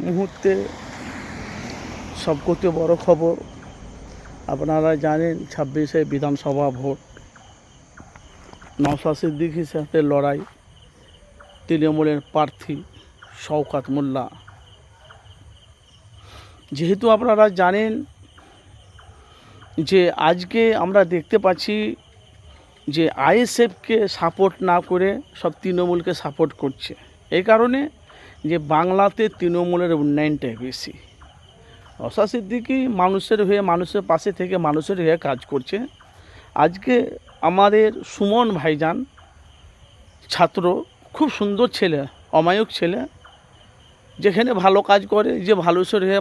মুহূর্তে সবথেকে বড় খবর আপনারা জানেন 26শে বিধানসভা ভোট, নওশাদ সিদ্দিকীর সাথে লড়াই তৃণমূলের প্রার্থী শওকত মোল্লা। যেহেতু আপনারা জানেন যে আজকে আমরা দেখতে পাচ্ছি যে আইএসএফকে সাপোর্ট না করে সব তৃণমূলকে সাপোর্ট করছে। এই কারণে যে বাংলাতে তৃণমূলের উন্নয়নটাই বেশি। নওশাদ সিদ্দিকী মানুষের হয়ে, মানুষের পাশে থেকে মানুষের হয়ে কাজ করছে। আজকে আমাদের সুমন ভাইজান ছাত্র, খুব সুন্দর ছেলে, অমায়িক ছেলে, যেখানে ভালো কাজ করে, যে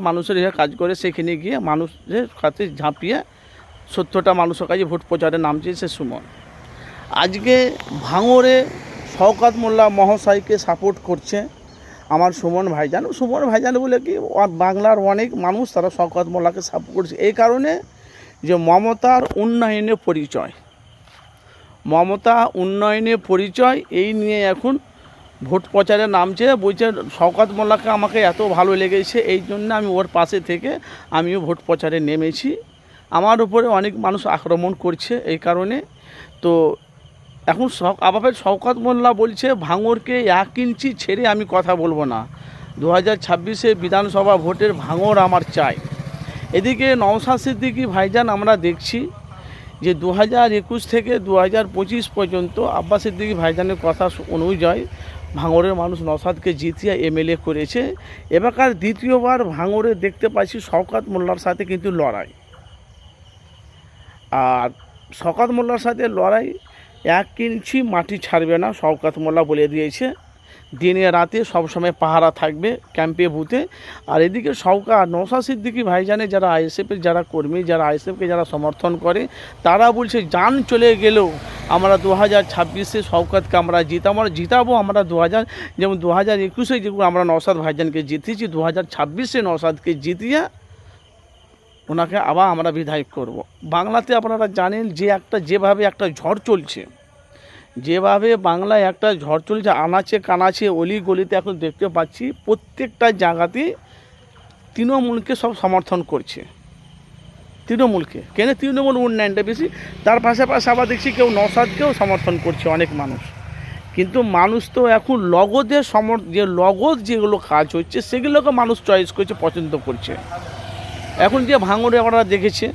মানুষের হয়ে কাজ করে, সেখানে গিয়ে মানুষের কাছে ঝাঁপিয়ে সত্যটা মানুষের কাছে ভোট প্রচারে নামছে সে সুমন। আজকে ভাঙড়ে শওকত মোল্লা মহাশয়কে সাপোর্ট করছে আমার সুমন ভাইজান বলে কি বাংলার অনেক মানুষ তারা শওকত মোল্লাকে সাপোর্ট করছে। এই কারণে যে মমতার উন্নয়নের পরিচয় এই নিয়ে এখন ভোট প্রচারে নামছে। বলছে শওকত মোল্লাকে আমাকে এত ভালো লেগেছে, এই জন্য আমি ওর পাশে থেকে আমিও ভোট প্রচারে নেমেছি। আমার উপরে অনেক মানুষ আক্রমণ করছে, এই কারণে তো এখন আবার শওকত মোল্লা বলছে ভাঙড়কে 1 ইঞ্চি ছেড়ে আমি কথা বলবো না, 2026-এ বিধানসভা ভোটের ভাঙড় আমার চাই। এদিকে নওশাদ সিদ্দিকী ভাইজান আমরা দেখছি যে 2021 থেকে 2025 পর্যন্ত আব্বাস সিদ্দিকী ভাইজানের কথা অনুযায়ী ভাঙড়ের মানুষ নওশাদকে জিতিয়ে এমএলএ করেছে। এবারকার দ্বিতীয়বার ভাঙড়ে দেখতে পাচ্ছি শওকত মোল্লার সাথে কিন্তু লড়াই। আর শওকত মোল্লার সাথে লড়াই 1 ইঞ্চি মাটি ছাড়বে না, শওকত মোল্লা বলে দিয়েছে। দিনে রাতে সবসময় পাহারা থাকবে ক্যাম্পে বুথে। আর এদিকে নওশাদ সিদ্দিকী ভাইজানের যারা আইএসএফের যারা কর্মী, যারা আইএসএফকে যারা সমর্থন করে, তারা বলছে জান চলে গেলেও আমরা 2026-এ শওকতকে আমরা জিতাবো। আমরা যেমন 2021-এ যেগুলো আমরা নওশাদ ভাইজানকে জিতেছি, 2026-এ নওশাদকে জিতিয়ে ওনাকে আবার আমরা বিধায়ক করব। বাংলাতে আপনারা জানেন যে যেভাবে একটা ঝড় চলছে, বাংলায় একটা ঝড় চলছে, আনাচে কানাচে অলি গলিতে এখন দেখতে পাচ্ছি প্রত্যেকটা জায়গাতে তৃণমূলকে সব সমর্থন করছে। তৃণমূল উন্নয়নটা বেশি, তার পাশাপাশি আবার দেখছি কেউ নওশাদকেও সমর্থন করছে অনেক মানুষ। কিন্তু মানুষ তো এখন লগদ যেগুলো কাজ হচ্ছে সেগুলোকে মানুষ চয়েস করছে, পছন্দ করছে। এখন যে ভাঙড়ে আপনারা দেখেছে